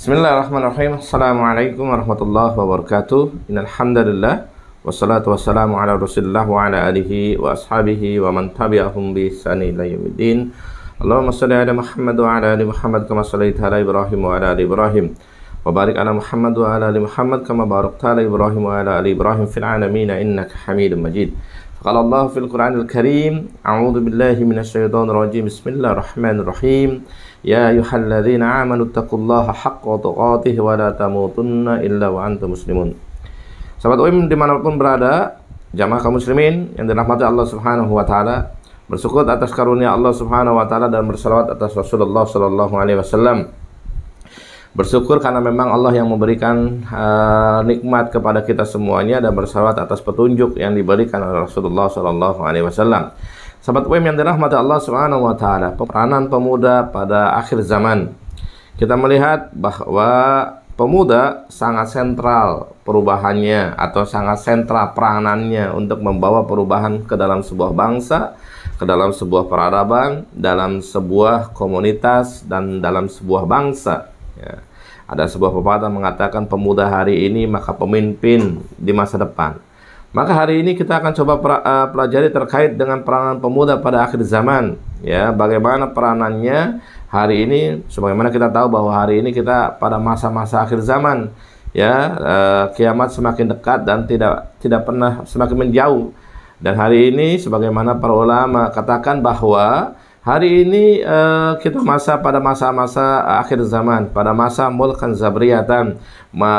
Bismillahirrahmanirrahim. Assalamualaikum warahmatullahi wabarakatuh. Innal hamdalillah wassalatu wassalamu ala Rasulillah wa ala alihi wa ashabihi wa man tabi'ahum bi ihsani ila yaumiddin. Allahumma shalli ala Muhammad wa ala ali Muhammad kama shallaita ala Ibrahim wa ala ali Ibrahim. Wa barik ala Muhammad wa ala ali Muhammad kama barakta ala Ibrahim wa ala ali Ibrahim fil alamin innaka Hamidum Majid. Qala Allah fil Qur'anil Karim, a'udzu billahi minasy syaithanir rajim. Bismillahirrahmanirrahim. Ya ayyuhalladzina amanu taqullaha haqqa tuqatih wa la tamutunna illa wa antum muslimun. Sahabat UIM dimanapun berada, jamaah kaum muslimin yang dirahmati Allah Subhanahu wa taala, bersyukur atas karunia Allah Subhanahu wa taala dan bersalawat atas Rasulullah sallallahu alaihi wasallam. Bersyukur karena memang Allah yang memberikan nikmat kepada kita semuanya, dan bersalawat atas petunjuk yang diberikan oleh Rasulullah sallallahu alaihi wasallam. Sahabat UIM yang dirahmati Allah Subhanahu wa taala, peranan pemuda pada akhir zaman. Kita melihat bahwa pemuda sangat sentral perubahannya, atau sangat sentral peranannya untuk membawa perubahan ke dalam sebuah bangsa, ke dalam sebuah peradaban, dalam sebuah komunitas, dan dalam sebuah bangsa. Ya. Ada sebuah pepatah mengatakan pemuda hari ini maka pemimpin di masa depan. Maka hari ini kita akan coba pelajari terkait dengan peranan pemuda pada akhir zaman. Ya, bagaimana peranannya hari ini, sebagaimana kita tahu bahwa hari ini kita pada masa-masa akhir zaman. Ya, kiamat semakin dekat dan tidak pernah semakin menjauh. Dan hari ini sebagaimana para ulama katakan bahwa hari ini kita pada masa-masa akhir zaman, pada masa mulkan zabriyatan,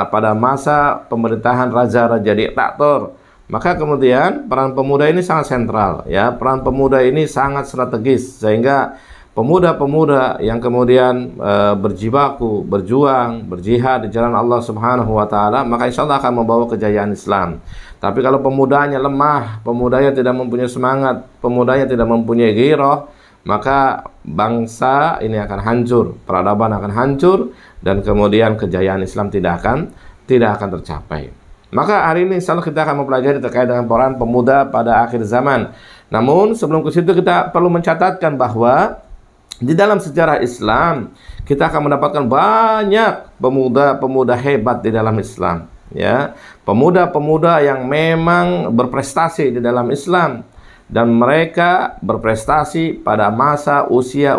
pada masa pemerintahan raja-raja diktator. Maka kemudian peran pemuda ini sangat sentral, ya. Peran pemuda ini sangat strategis, sehingga pemuda-pemuda yang kemudian berjibaku, berjuang, berjihad di jalan Allah Subhanahu wa taala, maka insya Allah akan membawa kejayaan Islam. Tapi kalau pemudanya lemah, pemudanya tidak mempunyai semangat, pemudanya tidak mempunyai gairah, maka bangsa ini akan hancur, peradaban akan hancur, dan kemudian kejayaan Islam tidak akan tercapai. Maka hari ini insya Allah kita akan mempelajari terkait dengan peran pemuda pada akhir zaman. Namun sebelum ke situ kita perlu mencatatkan bahwa di dalam sejarah Islam kita akan mendapatkan banyak pemuda-pemuda hebat di dalam Islam. Ya, pemuda-pemuda yang memang berprestasi di dalam Islam, dan mereka berprestasi pada masa usia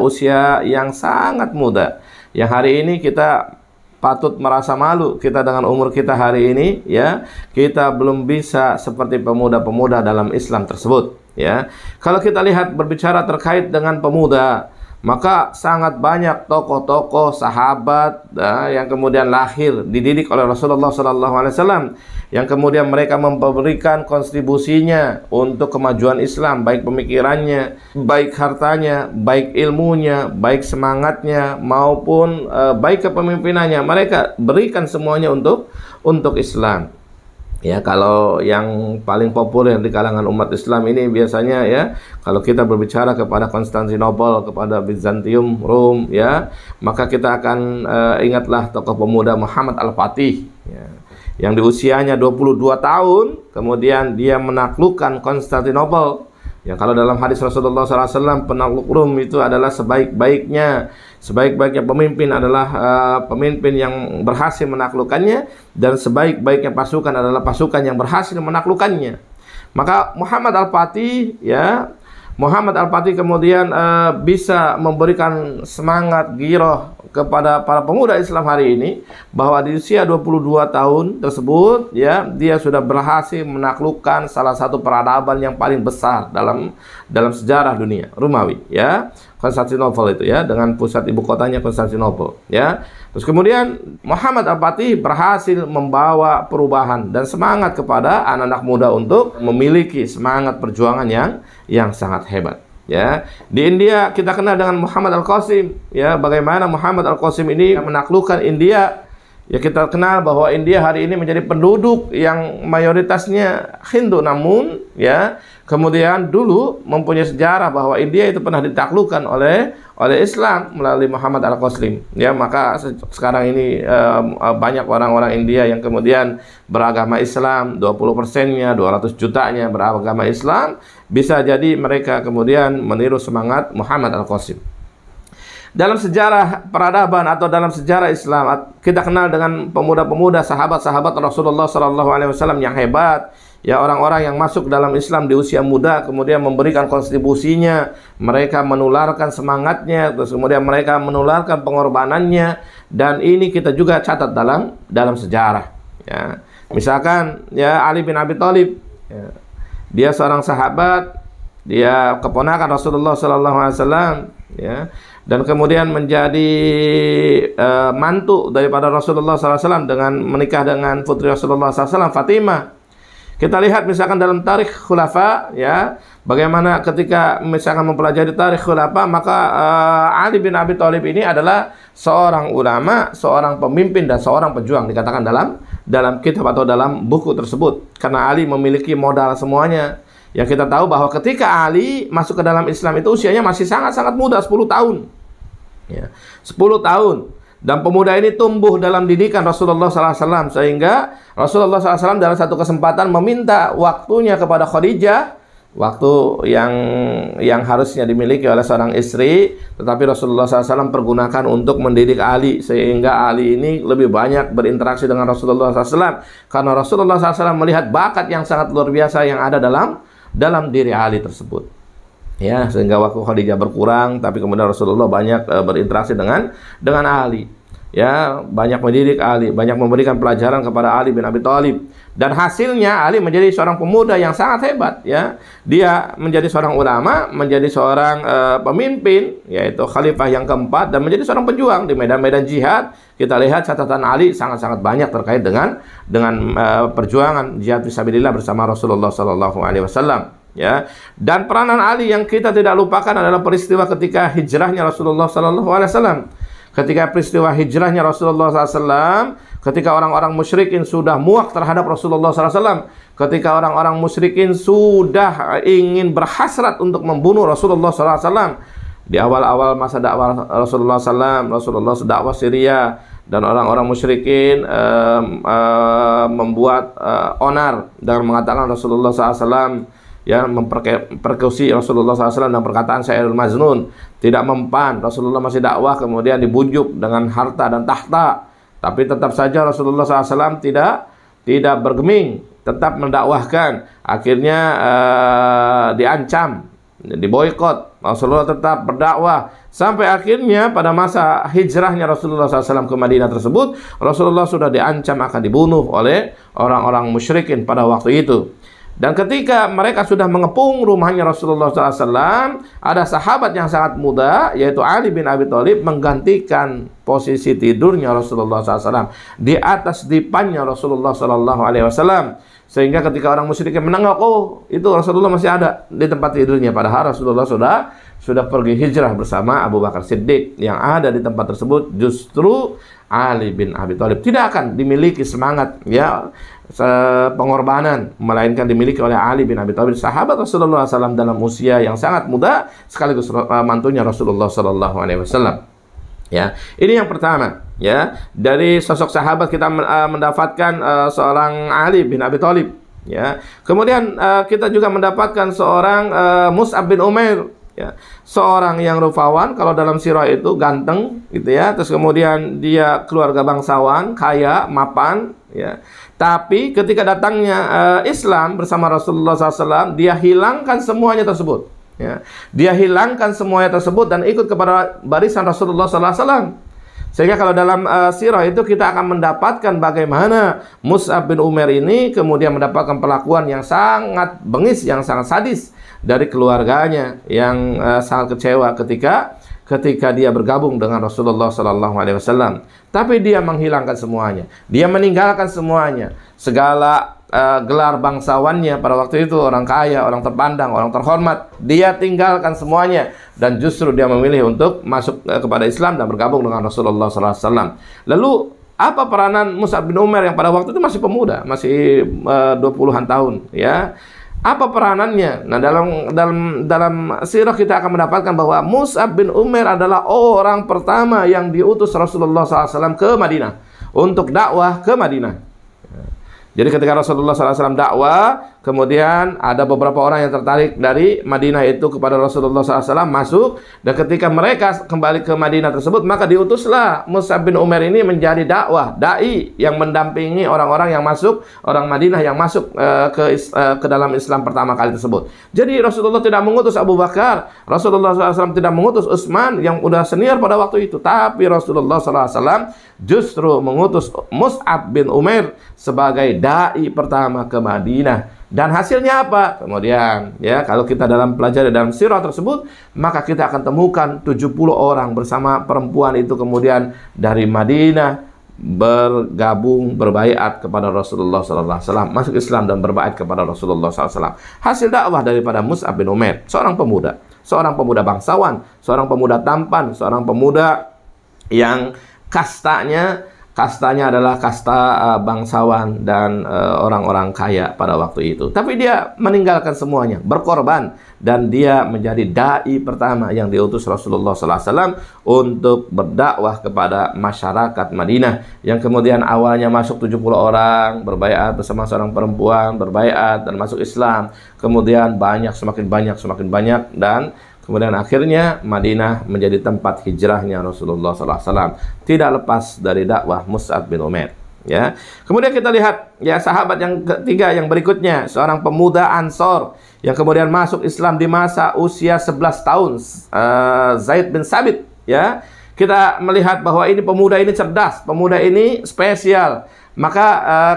yang sangat muda. Yang hari ini kita patut merasa malu, kita dengan umur kita hari ini, ya, kita belum bisa seperti pemuda-pemuda dalam Islam tersebut, ya. Kalau kita lihat berbicara terkait dengan pemuda, maka sangat banyak tokoh-tokoh sahabat yang kemudian lahir dididik oleh Rasulullah SAW, yang kemudian mereka memberikan kontribusinya untuk kemajuan Islam, baik pemikirannya, baik hartanya, baik ilmunya, baik semangatnya, maupun baik kepemimpinannya. Mereka berikan semuanya untuk Islam. Ya, kalau yang paling populer di kalangan umat Islam ini biasanya, ya, kalau kita berbicara kepada Konstantinopel, kepada Bizantium, Rom, ya, maka kita akan ingatlah tokoh pemuda Muhammad Al-Fatih, ya, yang di usianya 22 tahun kemudian dia menaklukkan Konstantinopel. Ya, kalau dalam hadis Rasulullah SAW, penakluk Rom itu adalah sebaik-baiknya pemimpin adalah pemimpin yang berhasil menaklukkannya, dan sebaik-baiknya pasukan adalah pasukan yang berhasil menaklukkannya. Maka Muhammad Al-Fatih, ya, Muhammad Al-Fatih kemudian bisa memberikan semangat giroh kepada para pemuda Islam hari ini, bahwa di usia 22 tahun tersebut, ya, dia sudah berhasil menaklukkan salah satu peradaban yang paling besar dalam sejarah dunia, Romawi, ya, Konstantinopel itu, ya, dengan pusat ibu kotanya Konstantinopel, ya. Terus kemudian Muhammad Al-Fatih berhasil membawa perubahan dan semangat kepada anak-anak muda untuk memiliki semangat perjuangan yang sangat hebat. Ya, di India kita kenal dengan Muhammad Al-Qasim. Ya, bagaimana Muhammad Al-Qasim ini menaklukkan India. Ya, kita kenal bahwa India hari ini menjadi penduduk yang mayoritasnya Hindu, namun, ya, kemudian dulu mempunyai sejarah bahwa India itu pernah ditaklukkan oleh Islam melalui Muhammad Al-Qasim. Ya, maka sekarang ini banyak orang-orang India yang kemudian beragama Islam, 20%-nya, 200 jutanya beragama Islam. Bisa jadi mereka kemudian meniru semangat Muhammad Al-Qasim. dalam sejarah peradaban atau dalam sejarah Islam, kita kenal dengan pemuda-pemuda sahabat-sahabat Rasulullah SAW yang hebat, ya, orang-orang yang masuk dalam Islam di usia muda, kemudian memberikan kontribusinya, mereka menularkan semangatnya, terus kemudian mereka menularkan pengorbanannya, dan ini kita juga catat dalam sejarah. Ya. Misalkan ya Ali bin Abi Thalib, ya, dia seorang sahabat, dia keponakan Rasulullah SAW, ya, dan kemudian menjadi mantu daripada Rasulullah SAW dengan menikah dengan putri Rasulullah SAW, Fatimah. Kita lihat misalkan dalam tarikh khulafa, ya, bagaimana ketika misalkan mempelajari tarikh khulafa, maka Ali bin Abi Thalib ini adalah seorang ulama, seorang pemimpin, dan seorang pejuang, dikatakan dalam kitab atau dalam buku tersebut, karena Ali memiliki modal semuanya. Yang kita tahu bahwa ketika Ali masuk ke dalam Islam itu usianya masih sangat-sangat muda, 10 tahun. Ya, 10 tahun. Dan pemuda ini tumbuh dalam didikan Rasulullah SAW, sehingga Rasulullah SAW dalam satu kesempatan meminta waktunya kepada Khadijah, waktu yang harusnya dimiliki oleh seorang istri, tetapi Rasulullah SAW pergunakan untuk mendidik Ali, sehingga Ali ini lebih banyak berinteraksi dengan Rasulullah SAW, karena Rasulullah SAW melihat bakat yang sangat luar biasa yang ada dalam diri Ali tersebut, ya, sehingga waktu Khadijah berkurang, tapi kemudian Rasulullah banyak berinteraksi dengan Ali, ya, banyak mendidik Ali, banyak memberikan pelajaran kepada Ali bin Abi Thalib, dan hasilnya Ali menjadi seorang pemuda yang sangat hebat, ya, dia menjadi seorang ulama, menjadi seorang pemimpin, yaitu khalifah yang keempat, dan menjadi seorang pejuang di medan-medan jihad. Kita lihat catatan Ali sangat-sangat banyak terkait dengan perjuangan jihad fisabilillah bersama Rasulullah SAW, ya. Dan peranan Ali yang kita tidak lupakan adalah peristiwa ketika hijrahnya Rasulullah SAW. Ketika peristiwa hijrahnya Rasulullah SAW, ketika orang-orang musyrikin sudah muak terhadap Rasulullah SAW, ketika orang-orang musyrikin sudah ingin berhasrat untuk membunuh Rasulullah SAW, di awal-awal masa dakwah Rasulullah SAW, Rasulullah dakwah Syria, dan orang-orang musyrikin membuat onar dengan mengatakan Rasulullah SAW, ya, mempersekusi Rasulullah SAW dengan perkataan syairul majnun, tidak mempan. Rasulullah masih dakwah, kemudian dibujuk dengan harta dan tahta, tapi tetap saja Rasulullah SAW tidak bergeming, tetap mendakwahkan. Akhirnya diancam, diboikot. Rasulullah tetap berdakwah sampai akhirnya pada masa hijrahnya Rasulullah SAW ke Madinah tersebut, Rasulullah sudah diancam akan dibunuh oleh orang-orang musyrikin pada waktu itu. Dan ketika mereka sudah mengepung rumahnya Rasulullah SAW, ada sahabat yang sangat muda, yaitu Ali bin Abi Thalib, menggantikan posisi tidurnya Rasulullah SAW di atas dipannya Rasulullah SAW. Sehingga ketika orang musyrikin menengok, oh, itu Rasulullah masih ada di tempat tidurnya, padahal Rasulullah sudah pergi hijrah bersama Abu Bakar Siddiq. Yang ada di tempat tersebut justru Ali bin Abi Thalib. Tidak akan dimiliki semangat, ya, pengorbanan, melainkan dimiliki oleh Ali bin Abi Thalib, sahabat Rasulullah SAW dalam usia yang sangat muda, sekaligus mantunya Rasulullah SAW. Ya, ini yang pertama, ya, dari sosok sahabat kita mendapatkan seorang Ali bin Abi Thalib, ya. Kemudian kita juga mendapatkan seorang Mus'ab bin Umair, ya, seorang yang rupawan, kalau dalam sirah itu ganteng, gitu ya. Terus kemudian dia keluarga bangsawan, kaya, mapan, ya. Tapi ketika datangnya Islam bersama Rasulullah SAW, dia hilangkan semuanya tersebut. Ya, dia hilangkan semuanya tersebut dan ikut kepada barisan Rasulullah SAW. Sehingga kalau dalam sirah itu kita akan mendapatkan bagaimana Mus'ab bin Umair ini kemudian mendapatkan perlakuan yang sangat bengis, yang sangat sadis dari keluarganya, yang sangat kecewa ketika dia bergabung dengan Rasulullah SAW. Tapi dia menghilangkan semuanya, dia meninggalkan semuanya, segala gelar bangsawannya pada waktu itu, orang kaya, orang terpandang, orang terhormat, dia tinggalkan semuanya dan justru dia memilih untuk masuk kepada Islam dan bergabung dengan Rasulullah SAW. Lalu apa peranan Mus'ab bin Umair yang pada waktu itu masih pemuda, masih 20-an tahun, ya? Apa peranannya? Nah, dalam sirah kita akan mendapatkan bahwa Mus'ab bin Umair adalah orang pertama yang diutus Rasulullah SAW ke Madinah untuk dakwah ke Madinah. Jadi ketika Rasulullah SAW dakwah kemudian ada beberapa orang yang tertarik dari Madinah itu kepada Rasulullah SAW masuk, dan ketika mereka kembali ke Madinah tersebut, maka diutuslah Mus'ab bin Umair ini menjadi dakwah, dai yang mendampingi orang-orang yang masuk, orang Madinah yang masuk ke dalam Islam pertama kali tersebut. Jadi Rasulullah tidak mengutus Abu Bakar, Rasulullah SAW tidak mengutus Utsman yang udah senior pada waktu itu, tapi Rasulullah SAW justru mengutus Mus'ab bin Umair sebagai dai pertama ke Madinah. Dan hasilnya apa? Kemudian ya, kalau kita dalam pelajari dalam sirah tersebut, maka kita akan temukan 70 orang bersama perempuan itu kemudian dari Madinah bergabung berbaiat kepada Rasulullah SAW, masuk Islam dan berbaiat kepada Rasulullah SAW. Hasil dakwah daripada Mus'ab bin Umair, seorang pemuda bangsawan, seorang pemuda tampan, seorang pemuda yang kastanya adalah kasta bangsawan dan orang-orang kaya pada waktu itu. Tapi dia meninggalkan semuanya, berkorban, dan dia menjadi dai pertama yang diutus Rasulullah SAW untuk berdakwah kepada masyarakat Madinah, yang kemudian awalnya masuk 70 orang, berbaiat bersama seorang perempuan, berbaiat dan masuk Islam. Kemudian semakin banyak, dan kemudian akhirnya Madinah menjadi tempat hijrahnya Rasulullah SAW. Tidak lepas dari dakwah Mus'ab bin Umair. Ya. Kemudian kita lihat ya sahabat yang ketiga yang berikutnya, seorang pemuda Ansor yang kemudian masuk Islam di masa usia 11 tahun, Zaid bin Sabit. Ya. Kita melihat bahwa ini pemuda ini cerdas, pemuda ini spesial. Maka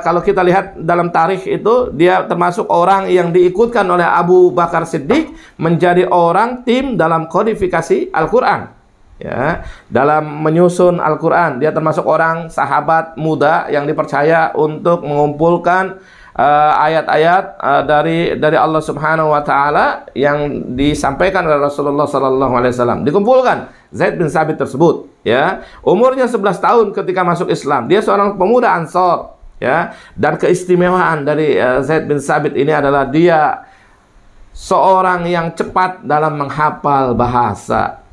kalau kita lihat dalam tarikh itu, dia termasuk orang yang diikutkan oleh Abu Bakar Siddiq menjadi orang tim dalam kodifikasi Al-Quran. Ya, dalam menyusun Al-Quran, dia termasuk orang sahabat muda yang dipercaya untuk mengumpulkan ayat-ayat dari Allah Subhanahu wa taala yang disampaikan oleh Rasulullah sallallahu alaihi wasallam. Dikumpulkan Zaid bin Sabit tersebut, ya. Umurnya 11 tahun ketika masuk Islam. Dia seorang pemuda Ansor, ya. Dan keistimewaan dari Zaid bin Sabit ini adalah dia seorang yang cepat dalam menghafal bahasa.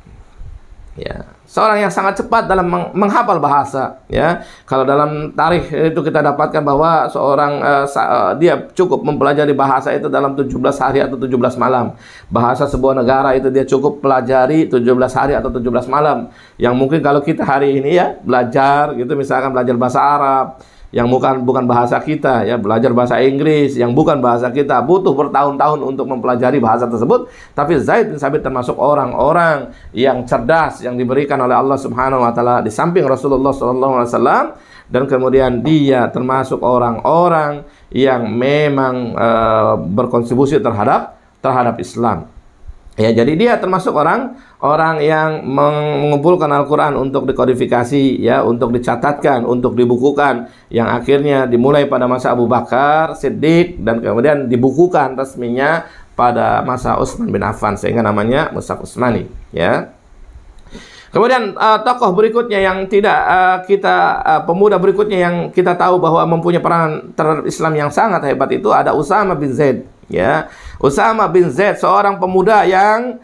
Ya, seorang yang sangat cepat dalam menghafal bahasa. Ya, kalau dalam tarikh itu kita dapatkan bahwa seorang dia cukup mempelajari bahasa itu dalam 17 hari atau 17 malam. Bahasa sebuah negara itu dia cukup pelajari 17 hari atau 17 malam. Yang mungkin kalau kita hari ini ya belajar gitu, misalkan belajar bahasa Arab yang bukan bahasa kita, ya belajar bahasa Inggris yang bukan bahasa kita, butuh bertahun-tahun untuk mempelajari bahasa tersebut. Tapi Zaid bin Sabit termasuk orang-orang yang cerdas yang diberikan oleh Allah Subhanahu wa taala di samping Rasulullah SAW, dan kemudian dia termasuk orang-orang yang memang berkontribusi terhadap Islam. Ya, jadi dia termasuk orang yang mengumpulkan Al-Quran untuk dikodifikasi, ya, untuk dicatatkan, untuk dibukukan, yang akhirnya dimulai pada masa Abu Bakar Siddiq dan kemudian dibukukan resminya pada masa Utsman bin Affan, sehingga namanya Mushaf Utsmani, ya. Kemudian tokoh berikutnya yang pemuda berikutnya yang kita tahu bahwa mempunyai peranan terhadap Islam yang sangat hebat itu ada Usama bin Zaid. Ya, Usama bin Zaid seorang pemuda yang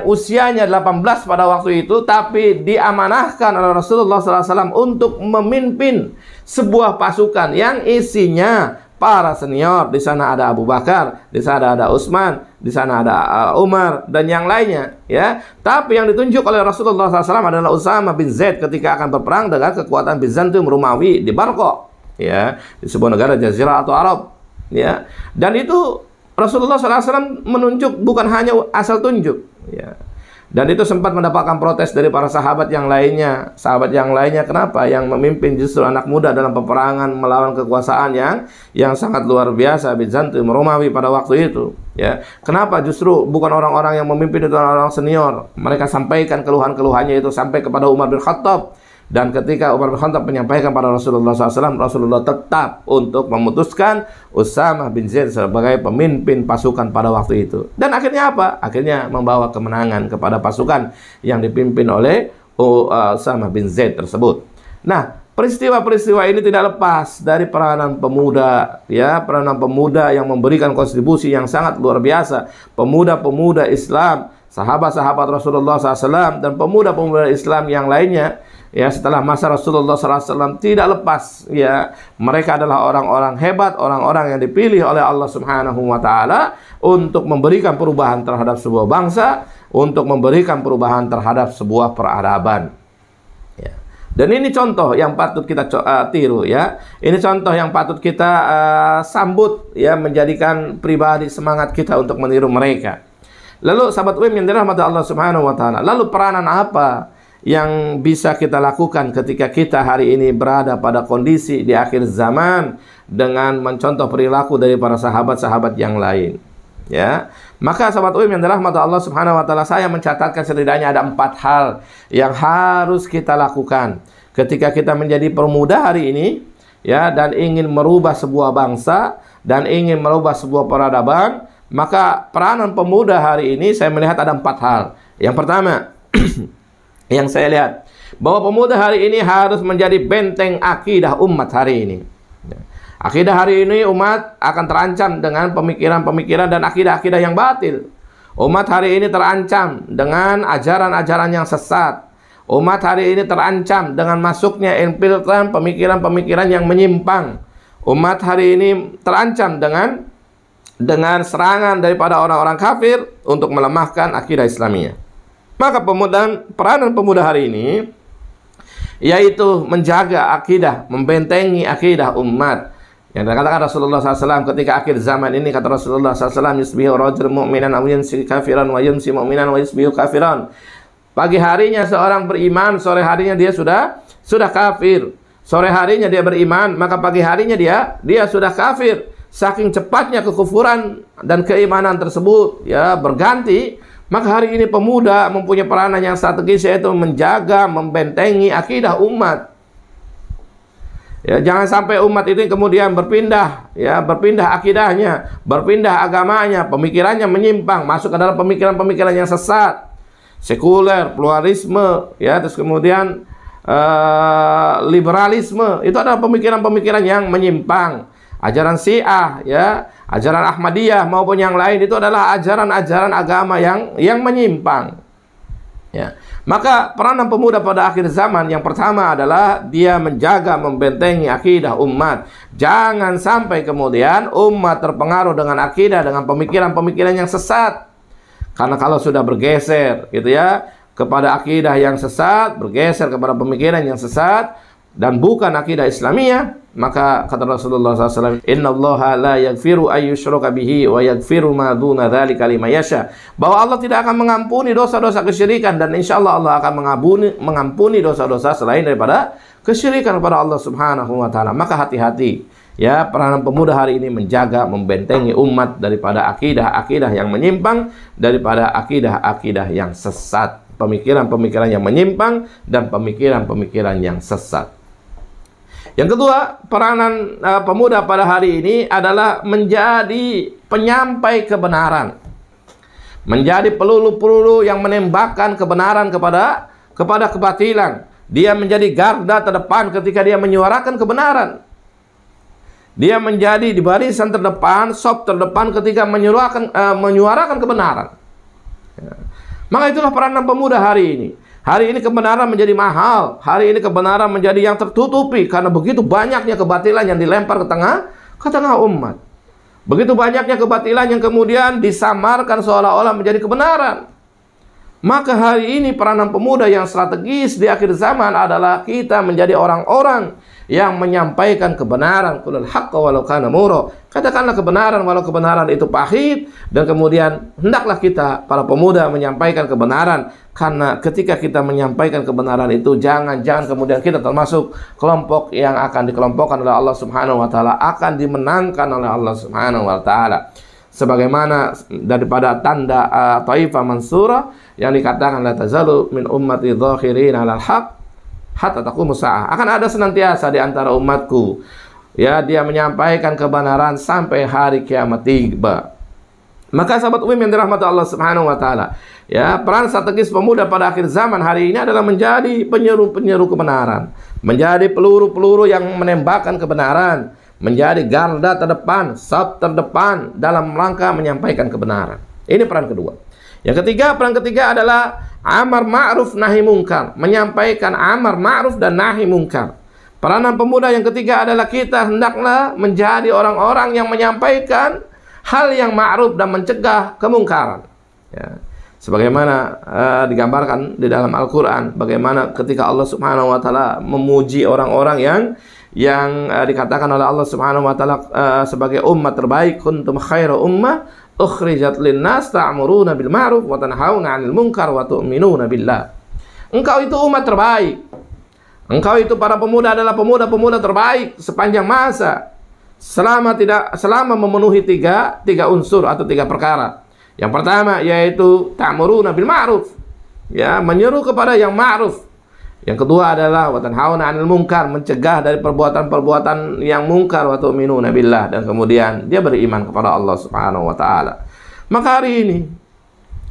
usianya 18 pada waktu itu, tapi diamanahkan oleh Rasulullah SAW untuk memimpin sebuah pasukan yang isinya para senior. Di sana ada Abu Bakar, di sana ada Utsman, di sana ada Umar dan yang lainnya. Ya, tapi yang ditunjuk oleh Rasulullah SAW adalah Usama bin Zaid ketika akan berperang dengan kekuatan Bizantium Romawi di Barqa, ya, di sebuah negara Jazirah atau Arab. Ya, dan itu Rasulullah SAW menunjuk, bukan hanya asal tunjuk, ya. Dan itu sempat mendapatkan protes dari para sahabat yang lainnya. Sahabat yang lainnya kenapa? Yang memimpin justru anak muda dalam peperangan melawan kekuasaan yang sangat luar biasa Bizantium Romawi pada waktu itu. Ya, kenapa justru bukan orang-orang yang memimpin itu orang-orang senior? Mereka sampaikan keluhan-keluhannya itu sampai kepada Umar bin Khattab. Dan ketika Umar bin Khattab menyampaikan pada Rasulullah SAW, Rasulullah tetap untuk memutuskan Usama bin Zaid sebagai pemimpin pasukan pada waktu itu. Dan akhirnya apa? Akhirnya membawa kemenangan kepada pasukan yang dipimpin oleh Usama bin Zaid tersebut. Nah, peristiwa-peristiwa ini tidak lepas dari peranan pemuda, ya, peranan pemuda yang memberikan kontribusi yang sangat luar biasa. Pemuda-pemuda Islam, sahabat-sahabat Rasulullah SAW dan pemuda-pemuda Islam yang lainnya, ya setelah masa Rasulullah SAW tidak lepas, ya mereka adalah orang-orang hebat, orang-orang yang dipilih oleh Allah Subhanahu wa taala untuk memberikan perubahan terhadap sebuah bangsa, untuk memberikan perubahan terhadap sebuah peradaban. Ya. Dan ini contoh yang patut kita tiru, ya. Ini contoh yang patut kita sambut, ya, menjadikan pribadi semangat kita untuk meniru mereka. Lalu sahabat UIM yang dirahmati Allah Subhanahu wa taala, lalu peranan apa yang bisa kita lakukan ketika kita hari ini berada pada kondisi di akhir zaman dengan mencontoh perilaku dari para sahabat-sahabat yang lain, ya? Maka sahabat UIM yang dirahmati Allah Subhanahu wa taala, saya mencatatkan setidaknya ada 4 hal yang harus kita lakukan ketika kita menjadi pemuda hari ini, ya, dan ingin merubah sebuah bangsa dan ingin merubah sebuah peradaban. Maka peranan pemuda hari ini saya melihat ada 4 hal. Yang pertama, yang saya lihat bahwa pemuda hari ini harus menjadi benteng akidah umat hari ini. Akidah hari ini umat akan terancam dengan pemikiran-pemikiran dan akidah-akidah yang batil. Umat hari ini terancam dengan ajaran-ajaran yang sesat. Umat hari ini terancam dengan masuknya infiltran pemikiran-pemikiran yang menyimpang. Umat hari ini terancam dengan serangan daripada orang-orang kafir untuk melemahkan akidah Islamiyah. Maka peranan pemuda hari ini yaitu menjaga akidah, membentengi akidah umat. Yang dikatakan Rasulullah SAW ketika akhir zaman ini, kata Rasulullah SAW, yusbihu rajul mu'minan aw yumsi kafiran wa yumsi mu'minan wa yusbihu kafiran. Pagi harinya seorang beriman, sore harinya dia sudah kafir. Sore harinya dia beriman, maka pagi harinya dia sudah kafir. Saking cepatnya kekufuran dan keimanan tersebut, ya, berganti. Maka hari ini pemuda mempunyai peranan yang strategis, yaitu menjaga, membentengi akidah umat. Ya, jangan sampai umat itu kemudian berpindah akidahnya, berpindah agamanya, pemikirannya menyimpang, masuk ke dalam pemikiran-pemikiran yang sesat, sekuler, pluralisme, ya, terus kemudian liberalisme. Itu adalah pemikiran-pemikiran yang menyimpang. Ajaran Syiah, ya, ajaran Ahmadiyah maupun yang lain, itu adalah ajaran-ajaran agama yang menyimpang. Ya. Maka peranan pemuda pada akhir zaman yang pertama adalah dia menjaga, membentengi akidah umat. Jangan sampai kemudian umat terpengaruh dengan akidah, dengan pemikiran-pemikiran yang sesat. Karena kalau sudah bergeser, gitu ya, kepada akidah yang sesat, bergeser kepada pemikiran yang sesat dan bukan akidah Islamiyah, maka kata Rasulullah SAW, innallaha la yaghfiru ayyushraka bihi wa yaghfiru ma duna dzalika liman yasha. Bahwa Allah tidak akan mengampuni dosa-dosa kesyirikan, dan insyaallah Allah akan mengampuni dosa-dosa selain daripada kesyirikan kepada Allah Subhanahu wa taala. Maka hati-hati, ya, peranan pemuda hari ini menjaga, membentengi umat daripada akidah-akidah yang menyimpang, daripada akidah-akidah yang sesat, pemikiran-pemikiran yang menyimpang dan pemikiran-pemikiran yang sesat. Yang kedua, peranan pemuda pada hari ini adalah menjadi penyampai kebenaran. Menjadi peluru-peluru yang menembakkan kebenaran kepada kebatilan. Dia menjadi garda terdepan ketika dia menyuarakan kebenaran. Dia menjadi di barisan terdepan, sop terdepan ketika menyuarakan kebenaran. Ya. Maka itulah peranan pemuda hari ini. Hari ini kebenaran menjadi mahal. Hari ini kebenaran menjadi yang tertutupi karena begitu banyaknya kebatilan yang dilempar ke tengah umat. Begitu banyaknya kebatilan yang kemudian disamarkan seolah-olah menjadi kebenaran. Maka hari ini peranan pemuda yang strategis di akhir zaman adalah kita menjadi orang-orang yang menyampaikan kebenaran. Qulil haqqa walau kana murra. Katakanlah kebenaran walau kebenaran itu pahit, dan kemudian hendaklah kita para pemuda menyampaikan kebenaran. Karena ketika kita menyampaikan kebenaran itu, jangan kemudian kita termasuk kelompok yang akan dikelompokkan oleh Allah Subhanahu wa taala, akan dimenangkan oleh Allah Subhanahu wa taala. Sebagaimana daripada tanda Taifah Mansurah yang dikatakan la tazalu min ummati dhahirin 'alal haq hatta taqumus saah. Akan ada senantiasa di antara umatku, ya, dia menyampaikan kebenaran sampai hari kiamat tiba. Maka sahabat UIM yang dirahmati Allah Subhanahu wa taala, ya, peran strategis pemuda pada akhir zaman hari ini adalah menjadi penyeru-penyeru kebenaran, menjadi peluru-peluru yang menembakkan kebenaran, menjadi garda terdepan, saf terdepan dalam rangka menyampaikan kebenaran. Ini peran kedua. Yang ketiga, peran ketiga adalah amar ma'ruf nahi mungkar, menyampaikan amar ma'ruf dan nahi mungkar. Peranan pemuda yang ketiga adalah kita hendaklah menjadi orang-orang yang menyampaikan hal yang ma'ruf dan mencegah kemungkaran. Ya. Sebagaimana digambarkan di dalam Al-Quran, bagaimana ketika Allah Subhanahu wa Ta'ala memuji orang-orang yang dikatakan oleh Allah Subhanahu wa Ta'ala sebagai umat terbaik, kuntum khairu ummah ukhrijat linnas ta'muruna bil ma'ruf wa tanhauna 'anil munkar wa tu'minuna billah. Engkau itu umat terbaik. Engkau itu para pemuda adalah pemuda-pemuda terbaik sepanjang masa. Selama memenuhi tiga unsur atau tiga perkara. Yang pertama yaitu ta'muruna bil ma'ruf, ya, menyeru kepada yang ma'ruf. Yang kedua adalah wa tanhauna 'anil munkar, mencegah dari perbuatan-perbuatan yang mungkar, wa tu'minuna billah, dan kemudian dia beriman kepada Allah Subhanahu wa Ta'ala. Maka hari ini,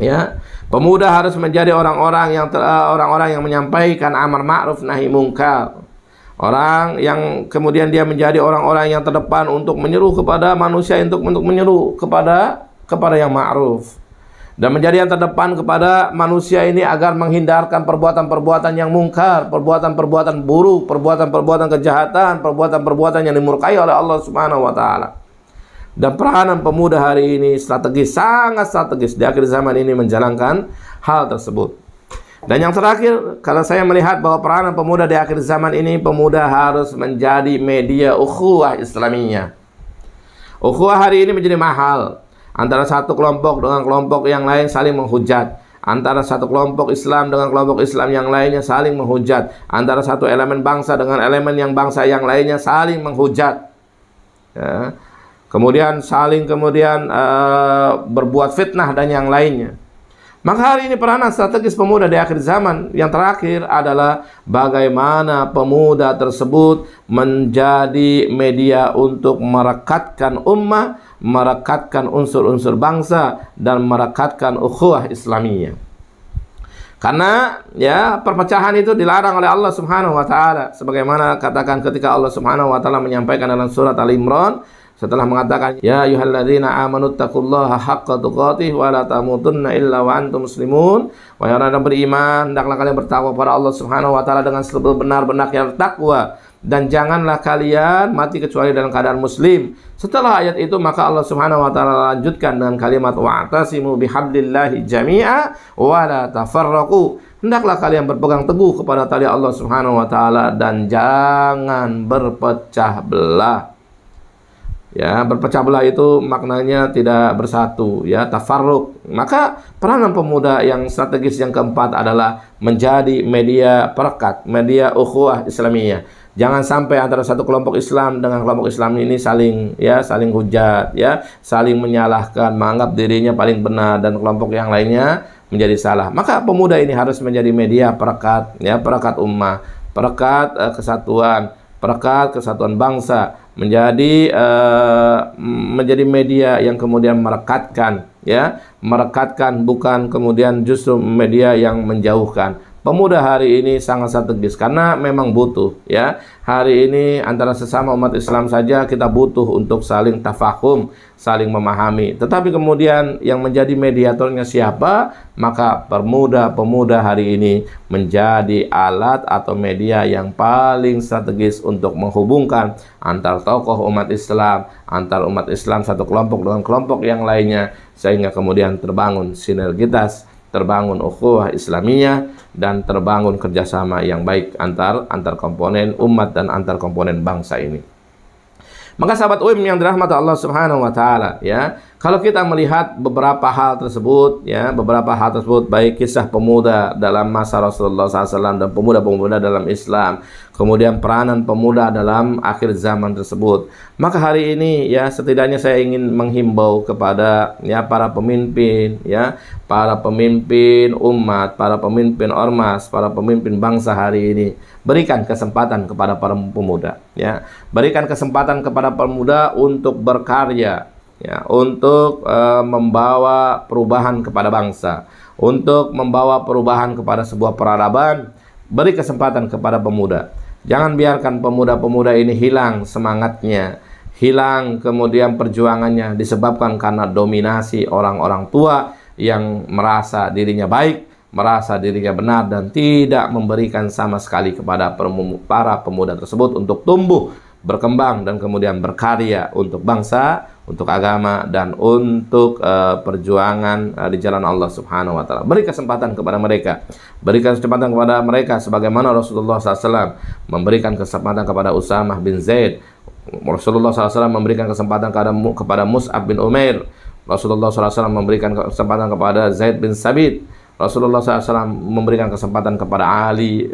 ya, pemuda harus menjadi orang-orang yang menyampaikan amar ma'ruf nahi mungkar. Orang yang kemudian dia menjadi orang-orang yang terdepan untuk menyeru kepada manusia, untuk menyeru kepada yang ma'ruf, dan menjadi yang terdepan kepada manusia ini agar menghindarkan perbuatan-perbuatan yang mungkar, perbuatan-perbuatan buruk, perbuatan-perbuatan kejahatan, perbuatan-perbuatan yang dimurkai oleh Allah Subhanahu wa Ta'ala. Dan peranan pemuda hari ini strategis, sangat strategis di akhir zaman ini menjalankan hal tersebut. Dan yang terakhir, kalau saya melihat bahwa peranan pemuda di akhir zaman ini, pemuda harus menjadi media ukhuwah Islamiyah. Ukhuwah hari ini menjadi mahal. Antara satu kelompok dengan kelompok yang lain saling menghujat. Antara satu kelompok Islam dengan kelompok Islam yang lainnya saling menghujat. Antara satu elemen bangsa dengan elemen yang bangsa yang lainnya saling menghujat. Ya. Kemudian saling berbuat fitnah dan yang lainnya. Maka hari ini peranan strategis pemuda di akhir zaman yang terakhir adalah bagaimana pemuda tersebut menjadi media untuk merekatkan ummah, merekatkan unsur-unsur bangsa, dan merekatkan ukhuwah Islamiyah. Karena ya perpecahan itu dilarang oleh Allah Subhanahu wa Ta'ala, sebagaimana katakan ketika Allah Subhanahu wa Ta'ala menyampaikan dalam surat Al-Imran, setelah mengatakan ya ayyuhalladzina amanu taqullaha haqqa tuqatih wa la tamutunna illa wa antum muslimun, wahai orang yang beriman, hendaklah kalian bertakwa kepada Allah Subhanahu wa Ta'ala dengan sebenar-benarnya takwa, dan janganlah kalian mati kecuali dalam keadaan muslim. Setelah ayat itu maka Allah Subhanahu wa Ta'ala lanjutkan dengan kalimat wa'tasimu bihablillahi jami'a wa la tafarraqu, hendaklah kalian berpegang teguh kepada tali Allah Subhanahu wa Ta'ala dan jangan berpecah belah. Ya, berpecah belah itu maknanya tidak bersatu, ya, tafarruq. Maka peranan pemuda yang strategis yang keempat adalah menjadi media perekat, media ukhuwah Islamiyah. Jangan sampai antara satu kelompok Islam dengan kelompok Islam ini saling hujat, ya, saling menyalahkan, menganggap dirinya paling benar dan kelompok yang lainnya menjadi salah. Maka pemuda ini harus menjadi media perekat, ya, perekat ummah, perekat kesatuan bangsa, menjadi media yang kemudian merekatkan, ya, merekatkan, bukan kemudian justru media yang menjauhkan. Pemuda hari ini sangat strategis karena memang butuh, ya. Hari ini antara sesama umat Islam saja kita butuh untuk saling tafahum, saling memahami. Tetapi kemudian yang menjadi mediatornya siapa? Maka pemuda hari ini menjadi alat atau media yang paling strategis untuk menghubungkan antar tokoh umat Islam, antar umat Islam satu kelompok dengan kelompok yang lainnya, sehingga kemudian terbangun sinergitas, terbangun ukhuwah Islamiyah, dan terbangun kerjasama yang baik antar komponen umat dan antar komponen bangsa ini. Maka sahabat UIM yang dirahmati Allah Subhanahu wa Ta'ala, ya, kalau kita melihat beberapa hal tersebut, ya, baik kisah pemuda dalam masa Rasulullah SAW dan pemuda-pemuda dalam Islam, kemudian peranan pemuda dalam akhir zaman tersebut, maka hari ini, ya, setidaknya saya ingin menghimbau kepada, ya, para pemimpin, ya, para pemimpin umat, para pemimpin ormas, para pemimpin bangsa hari ini, berikan kesempatan kepada para pemuda, ya, berikan kesempatan kepada pemuda untuk berkarya, ya, untuk membawa perubahan kepada bangsa, untuk membawa perubahan kepada sebuah peradaban. Beri kesempatan kepada pemuda. Jangan biarkan pemuda-pemuda ini hilang semangatnya, hilang kemudian perjuangannya disebabkan karena dominasi orang-orang tua, yang merasa dirinya baik, merasa dirinya benar, dan tidak memberikan sama sekali kepada para pemuda tersebut untuk tumbuh, berkembang, dan kemudian berkarya untuk bangsa, untuk agama, dan untuk perjuangan di jalan Allah Subhanahu wa Ta'ala. Beri kesempatan kepada mereka, berikan kesempatan kepada mereka sebagaimana Rasulullah SAW memberikan kesempatan kepada Usamah bin Zaid. Rasulullah SAW memberikan kesempatan kepada Mus'ab bin Umair. Rasulullah SAW memberikan kesempatan kepada Zaid bin Sabit. Rasulullah SAW memberikan kesempatan kepada Ali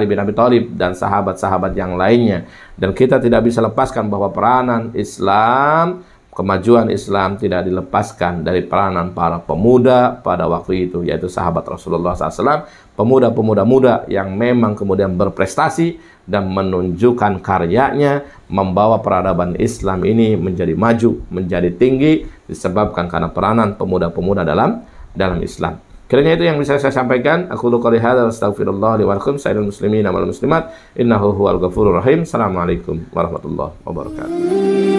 bin Abi Thalib dan sahabat-sahabat yang lainnya. Dan kita tidak bisa lepaskan bahwa peranan Islam, kemajuan Islam tidak dilepaskan dari peranan para pemuda pada waktu itu, yaitu sahabat Rasulullah SAW, pemuda-pemuda muda yang memang kemudian berprestasi dan menunjukkan karyanya, membawa peradaban Islam ini menjadi maju, menjadi tinggi, disebabkan karena peranan pemuda-pemuda dalam Islam. Kiranya itu yang bisa saya sampaikan. Aku qouli hadza wa astaghfirullah li wa lakum sairil muslimin wal muslimat innahu huwal ghafurur rahim. Assalamualaikum warahmatullahi wabarakatuh.